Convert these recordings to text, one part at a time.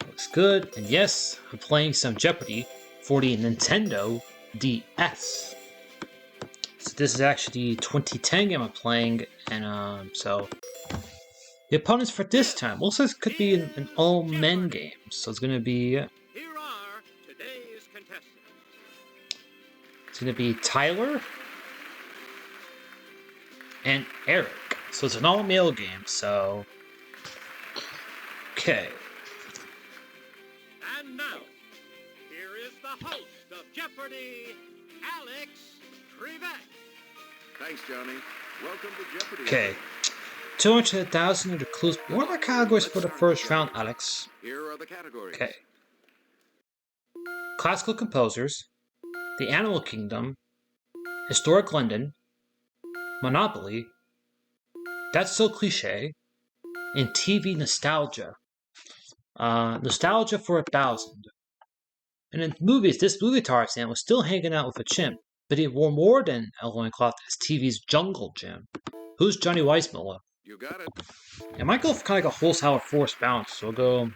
Looks good. And yes, I'm playing some Jeopardy for the Nintendo DS. So this is actually the 2010 game I'm playing, and so the opponents for this time also could be an all-men game. So it's gonna be Here are today's contestants. It's gonna be Tyler and Eric. So it's an all-male game. So okay. And now, here is the host of Jeopardy, Alex Trebek. Thanks, Johnny. Welcome to Jeopardy. Okay. 200,000 are the clues. What are the categories for the first round, Alex? Here are the categories. Okay. Classical composers, the Animal Kingdom, Historic London, Monopoly, That's So Cliche, and TV nostalgia. Nostalgia for 1,000. And in movies, this movie Tarzan was still hanging out with a chimp, but he wore more than a loincloth as TV's Jungle Gym. Who's Johnny Weissmuller? You got it. I might go for kind of like a wholesale forced bounce, so we'll go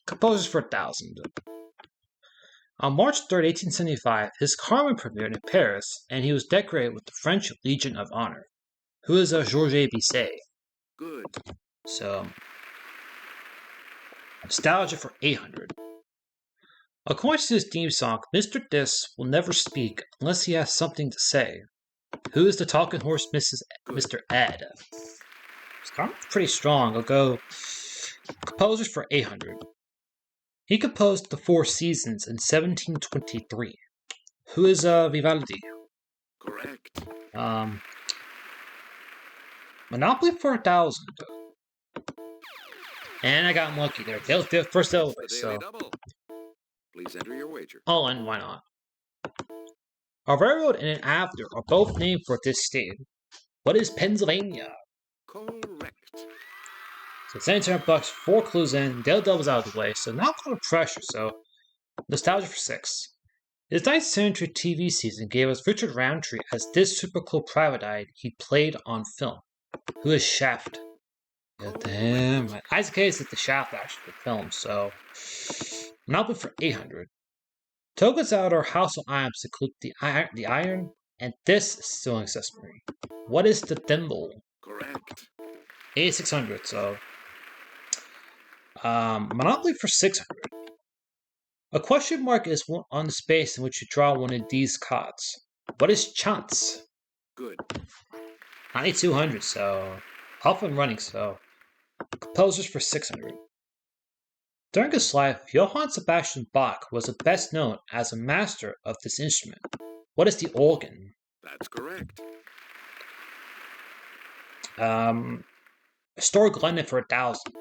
composers for 1,000. On March 3rd, 1875, his Carmen premiered in Paris, and he was decorated with the French Legion of Honor. Who is Georges Bizet? Good. So, nostalgia for 800. According to his theme song, Mr. Dis will never speak unless he has something to say. Who is the talking horse, Mr. Ed? It's kind of pretty strong. I'll go composers for 800. He composed The Four Seasons in 1723. Who is Vivaldi? Correct. Monopoly for 1,000. And I got lucky there. First Elway, The so Daily Double. Please enter your wager. all in, why not? A railroad and an avenue are both named for this state. What is Pennsylvania? Correct. So it's $700, 4 clues in, Daily Double's out of the way, so not a lot of pressure, so nostalgia for 6. His 9th century TV season gave us Richard Roundtree as this super cool private eye he played on film. Who is Shaft? Yeah, damn right. Isaac Hayes is the Shaft actually the film, so Monopoly for 800. Tokens out our household items include the iron and this sewing accessory. What is the thimble? Correct. 8,600, so Monopoly for 600. A question mark is on the space in which you draw one of these cards. What is chance? Good. 9,200, so off and running, so composers for 600. During his life, Johann Sebastian Bach was best known as a master of this instrument. What is the organ? That's correct. Historic London for 1,000.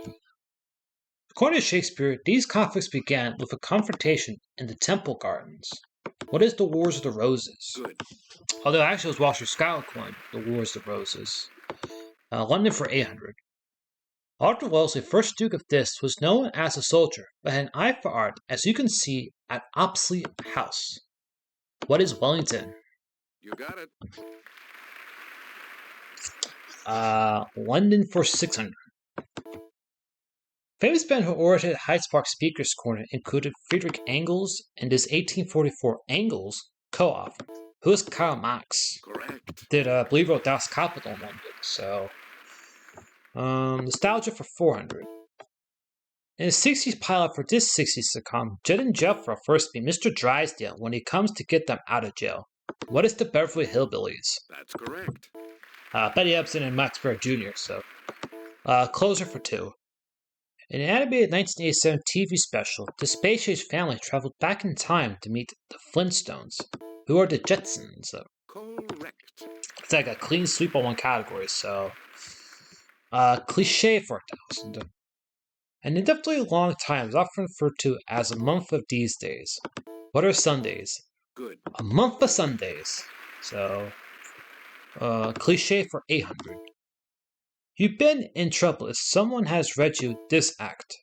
According to Shakespeare, these conflicts began with a confrontation in the Temple Gardens. What is the Wars of the Roses? Good. Although actually it was Walter Scott coined the Wars of the Roses. London for 800. Arthur Wellesley, first Duke of This, was known as a soldier, but had an eye for art, as you can see at Oxley House. What is Wellington? You got it. London for 600. Famous men who orated at Hyde Park Speaker's Corner included Friedrich Engels and his 1844 Engels co-author, who is Karl Marx. Correct. Did believe wrote Das Kapital in London, so nostalgia for 400. In the 60s pilot for this 60s sitcom, Jed and Jeff will first meet Mr. Drysdale when he comes to get them out of jail. What is the Beverly Hillbillies? That's correct. Betty Upson and Max Baer Jr., so closer for 2. In an animated 1987 TV special, the Space Age family traveled back in time to meet the Flintstones, who are the Jetsons. Correct. It's like a clean sweep on one category, so cliche for 1,000. An indefinitely long time is often referred to as a month of these days. What are Sundays? Good. A month of Sundays. So, cliche for 800. You've been in trouble if someone has read you this act.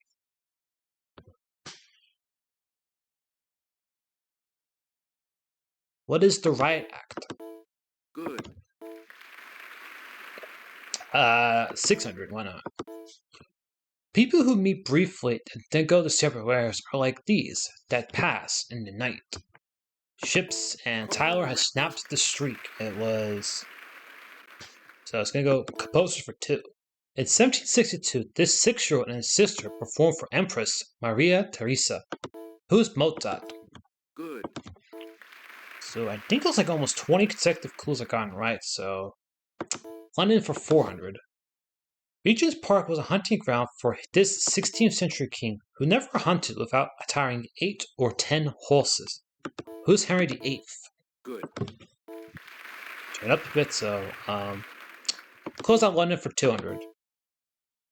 What is the riot act? Good. 600, why not? People who meet briefly and then go to separate ways are like these that pass in the night. Ships, and Tyler has snapped the streak. It was. So it's going to go composers for 2. In 1762, this 6-year-old and his sister performed for Empress Maria Theresa. Who's Mozart? Good. So I think it was like almost 20 consecutive clues I gotten right, so London for 400. Regent's Park was a hunting ground for this 16th century king who never hunted without attiring 8 or 10 horses. Who's Henry VIII? Good. Turn up a bit, so close out London for 200.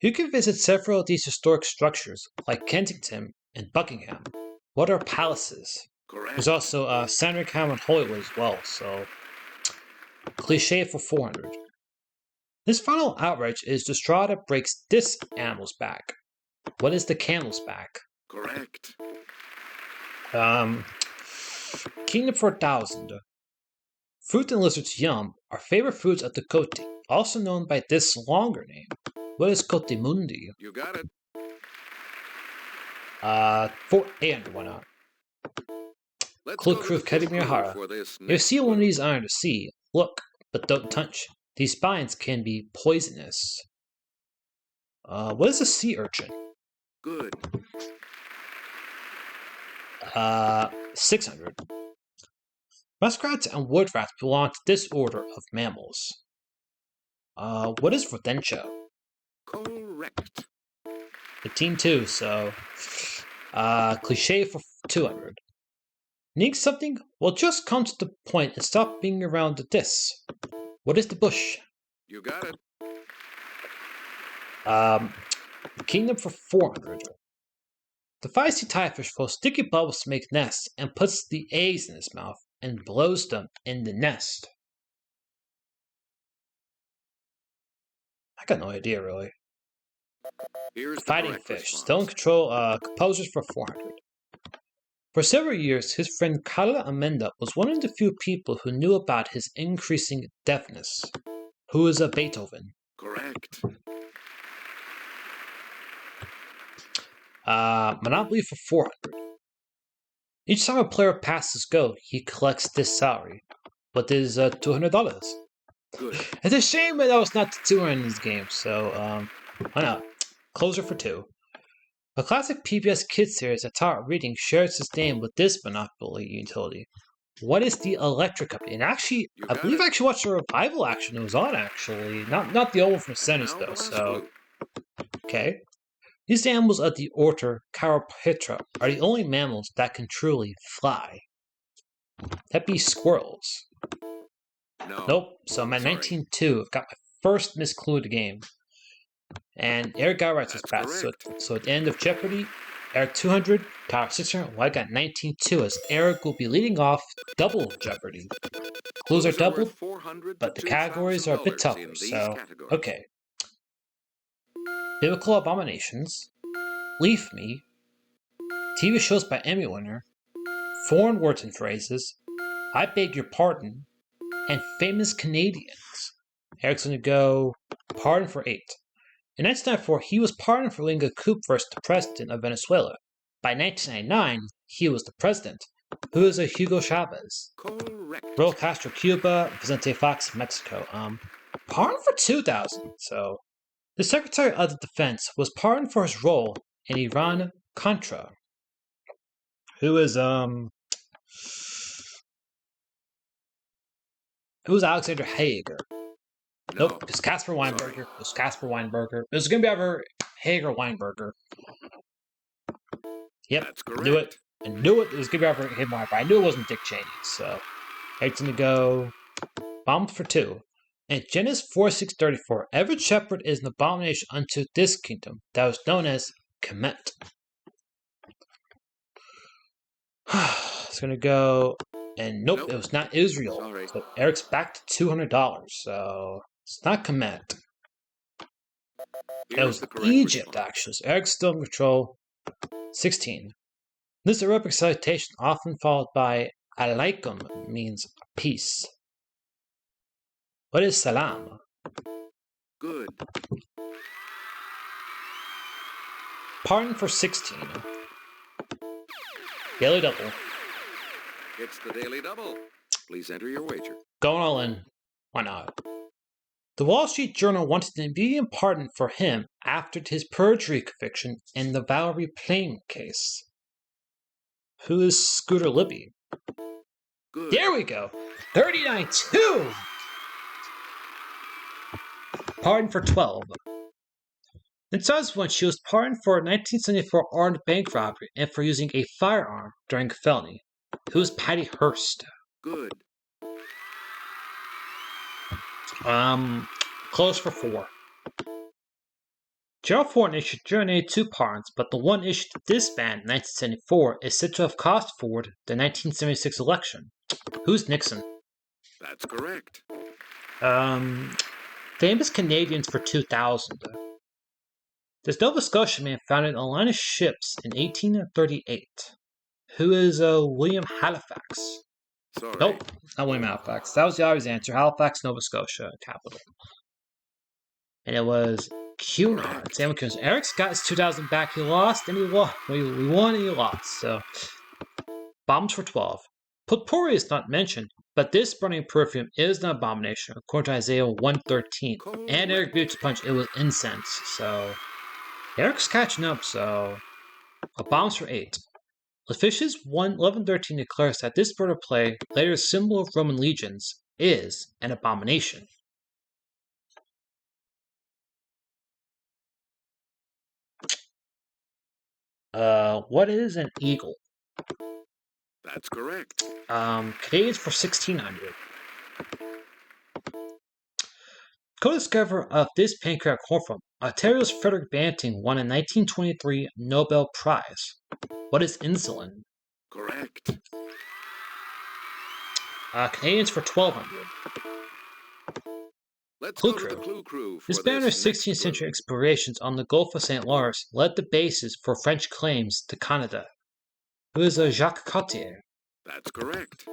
You can visit several of these historic structures, like Kensington and Buckingham. What are palaces? Correct. There's also Sandringham and Hollywood as well, so cliche for 400. This final outrage is the straw that breaks this animal's back. What is the camel's back? Correct. Kingdom for 1,000. Fruit and lizards yum are favorite foods of the Coati, also known by this longer name. What is Coatimundi? You got it. For 800, why not? Let's Clue go to Crew the of Kedimir clue Hara. for this If you next see one of clue. these under the sea, look, but don't touch. These spines can be poisonous. What is a sea urchin? Good. 600. Muskrats and wood rats belong to this order of mammals. What is rodentia? Correct. 15-2, so cliche for 200. Need something? Well, just come to the point and stop being around this. What is the bush? You got it. Kingdom for 400. The feisty tidefish blows sticky bubbles to make nests and puts the eggs in his mouth and blows them in the nest. I got no idea, really. Here's the Fighting correct fish. response. Still in control. Composers for 400. For several years, his friend Carla Amenda was one of the few people who knew about his increasing deafness. Who is a Beethoven? Correct. Monopoly for 400. Each time a player passes go, he collects this salary. What is $200? Good. It's a shame that I was not the 200 in this game, so why not? Closer for 2. A classic PBS Kids series that taught reading shares its name with this Monopoly utility. What is the Electric Company? And actually, You I got believe it. I actually watched a revival action it was on, actually. Not the old one from the 70s, Now the though, last so... clue. Okay. These animals of the order Chiroptera are the only mammals that can truly fly. That'd be squirrels. No. Nope, so I'm at Sorry. 19-2. I've got my first missed clue of the game. And Eric got right this That's pass. correct. So at the end of Jeopardy, Eric 200, Tyler 600. Well, I got 19-2 as Eric will be leading off double Jeopardy. Clues are Those worth doubled, $400 but to the categories are a bit $2,000 tougher. in these So, categories. okay. Biblical Abominations, Leave Me, TV shows by Emmy winner, Foreign Words and Phrases, I Beg Your Pardon, and Famous Canadians. Eric's going to go Pardon for 8. In 1994, he was pardoned for leading a coup versus the president of Venezuela. By 1999, he was the president. Who is a Hugo Chavez? Correct. Raul Castro, Cuba, Vicente Fox, Mexico. Pardoned for 2,000. So, the Secretary of the Defense was pardoned for his role in Iran-Contra. Who is Alexander Hager? No. Nope, it's Casper Weinberger. Sorry. It was Casper Weinberger. It was going to be either Hager or Weinberger. Yep, That's correct. knew it. I knew it. It was going to be either him or Weinberger. I knew it wasn't Dick Cheney. So, Eric's going to go Bombs for 2. In Genesis 4634, every shepherd is an abomination unto this kingdom that was known as Kemet. It's going to go... And nope, Nope. it was not Israel. Sorry. So Eric's back to $200. So it's not Kemet. It Here's was the correct Egypt, response. actually. So Eric's still in control. 16. This Arabic salutation, often followed by alaikum, means peace. What is salam? Good. Pardon for 16. Daily double. It's the Daily Double. Please enter your wager. Going all in. Why not? The Wall Street Journal wanted an immediate pardon for him after his perjury conviction in the Valerie Plame case. Who is Scooter Libby? Good. There we go. 39-2. Pardon for 12. In subsequent, she was pardoned for a 1974 armed bank robbery and for using a firearm during a felony. Who is Patty Hearst? Good. Close for 4. Gerald Ford issued Journey 2 pardons, but the one issued to this band in 1974 is said to have cost Ford the 1976 election. Who's Nixon? That's correct. Famous Canadians for 2000. This Nova Scotia man founded a line of ships in 1838. Who is William Halifax? Sorry. Nope, not William Halifax. That was the obvious answer. Halifax, Nova Scotia, capital. And it was Cunard. Samuel Cunard. Eric's got his 2000 back. He lost and he won. We won and he lost. So, bombs for 12. Potpourri is not mentioned, but this burning perfume is an abomination, according to Isaiah 1:13. And Eric beats the punch. It was incense. So, Eric's catching up. So, bombs for 8. Leviticus 11:13 declares that this bird of prey, later a symbol of Roman legions, is an abomination. What is an eagle? That's correct. Canadians for 1600. Co-discoverer of this pancreatic hormone, Ontario's Frederick Banting won a 1923 Nobel Prize. What is insulin? Correct. Canadians for 1200. Let's Clue go to the Crew. Clue Crew for This banner's next 16th century clue. explorations on the Gulf of St. Lawrence led the basis for French claims to Canada. Who is Jacques Cartier? That's correct.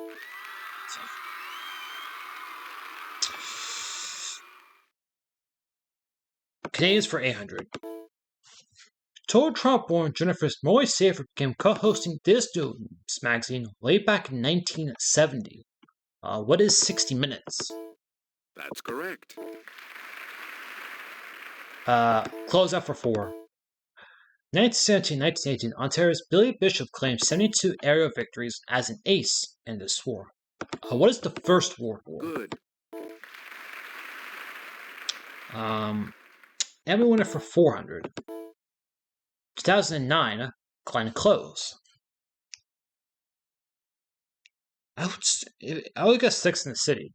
Canadians for 800. Total Trump-born Jennifer Moy Safer began co-hosting This News magazine way back in 1970. What is 60 Minutes? That's correct. Close out for 4. 1917-1918, Ontario's Billy Bishop claimed 72 aerial victories as an ace in this war. What is the First World War? Good. Emmy winner for 400. 2009, Glenn Close. I would guess 6 in the City.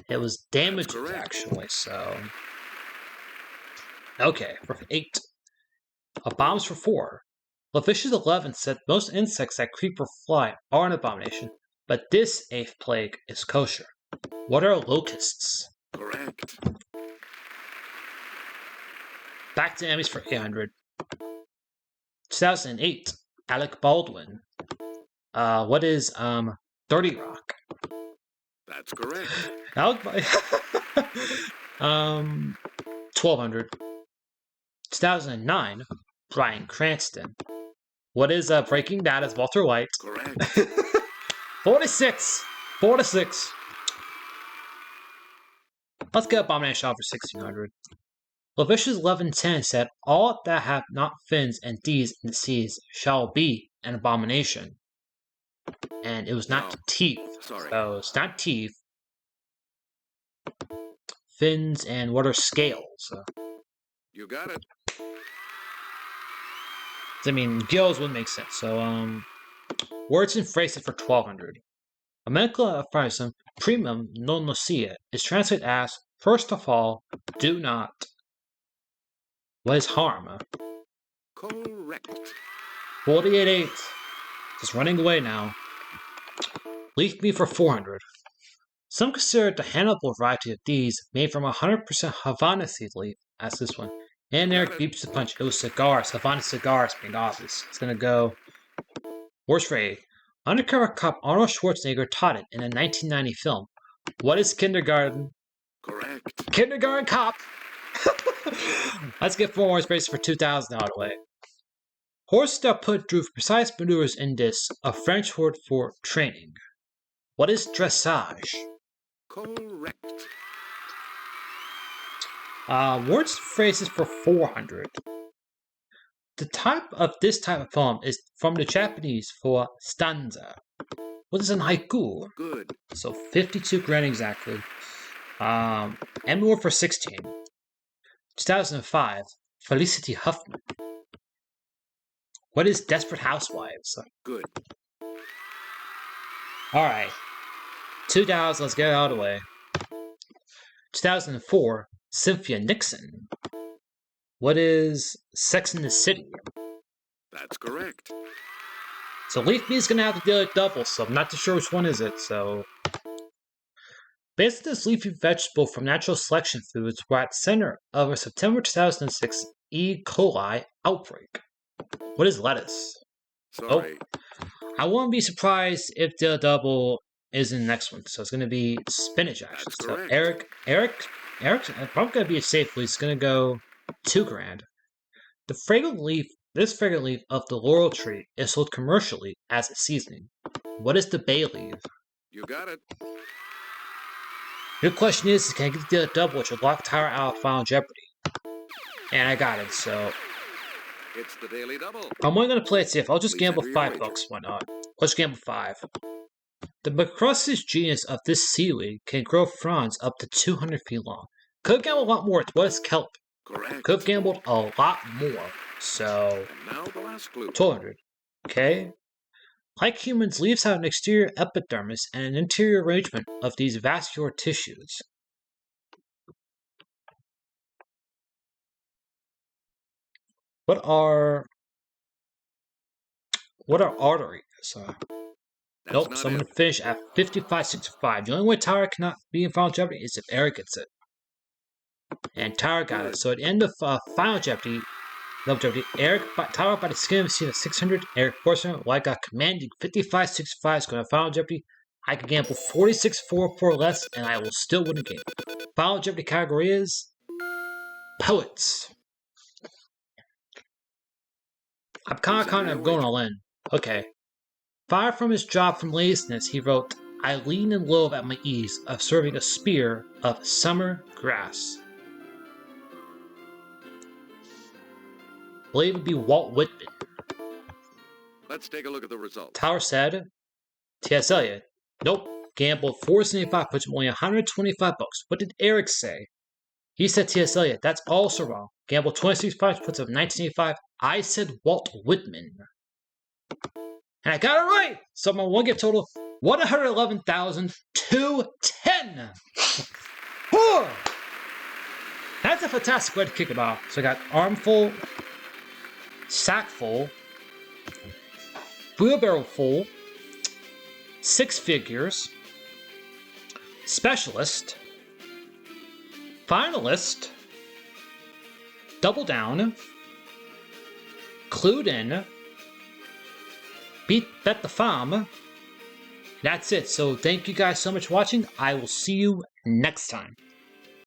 It was damaged, actually, so... Okay, for 8. Bombs for 4. Leviticus 11 said most insects that creep or fly are an abomination, but this 8th plague is kosher. What are locusts? Correct. Back to Emmys for 800. 2008, Alec Baldwin. What is 30 Rock? That's correct. Alec 1200. 2009, Bryan Cranston. What is Breaking Bad as Walter White? Correct. 46. 4-6. Let's get Abomination off for 1600. Leviticus 11:10 said, "All that have not fins and these in the seas shall be an abomination." And it was not No. teeth. Sorry. So it's not teeth. Fins and what are scales? You got it. I mean, gills would make sense. So, words and phrases for 1200. A medical aphorism, primum non nocere, is translated as, first of all, do not. What is harm? Correct. 48-8. Just running away now. Leaf meat for 400. Some consider the Hannibal variety of these made from 100% Havana seed leaf, as this one. And Eric beeps the punch. It was cigars. Havana cigars being obvious. It's gonna go. Worst for 8. Undercover cop Arnold Schwarzenegger taught it in a 1990 film. What is kindergarten? Correct. Kindergarten cop! Let's get 4 horse races for 2,000 out of the way. Horses are put through precise maneuvers in this, a French word for training. What is dressage? Correct. Words and phrases for 400. The type of this type of poem is from the Japanese for stanza. What is an haiku? Good. So 52 grand exactly. And more for 16. 2005, Felicity Huffman. What is Desperate Housewives? Good. Alright. 2000, let's get it out of the way. 2004, Cynthia Nixon. What is Sex in the City? That's correct. So Leaf B is going to have to deal with double, so I'm not too sure which one is it, so... Based on this leafy vegetable from natural selection foods, we're at the center of a September 2006 E. coli outbreak. What is lettuce? Sorry. Oh, I won't be surprised if the double is in the next one, so it's going to be spinach actually. That's So correct. Eric's probably going to be a safe leaf. He's going to go 2 grand. This fragrant leaf of the laurel tree is sold commercially as a seasoning. What is the bay leaf? You got it. Your question is can I get the double which will lock Tyra out of Final Jeopardy? And I got it, so It's the Daily Double. I'm only going to play it safe. I'll just Please gamble enter your $5. wager. Why not? Let's gamble 5. The Macrossus genus of this seaweed can grow fronds up to 200 feet long. Could have gambled a lot more. What is kelp? Correct. Could have gambled a lot more. So, And now the last clue. 200. Okay. Like humans, leaves have an exterior epidermis and an interior arrangement of these vascular tissues. What are arteries? Nope, That's so I'm not going to finish at 55-65. The only way Tyra cannot be in Final Jeopardy is if Eric gets it. And Tyra got it. So at the end of Final Jeopardy, Double Jeopardy, Tyra by the skin of his teeth at 600. Eric Portsman, well, I got commanding 55-65 is going to Final Jeopardy. I can gamble 46-4 less, and I will still win the game. Final Jeopardy category is poets. I'm kind of going all in. Okay. Fired from his job from laziness, he wrote, I lean and loathe at my ease of serving a spear of summer grass. I believe it would be Walt Whitman. Let's take a look at the results. Tower said, T.S. Eliot. Nope. Gambled 475, puts him only 125 bucks. What did Eric say? He said T.S. Eliot. That's also wrong. Gambled 26 bucks, puts him 1985. I said Walt Whitman. And I got it right! So my one gift total, 111,210! Whew! That's a fantastic way to kick it off. So I got armful, sackful, wheelbarrow full, 6 figures, specialist, finalist, double down, clued in, bet the farm. That's it. So thank you guys so much for watching. I will see you next time.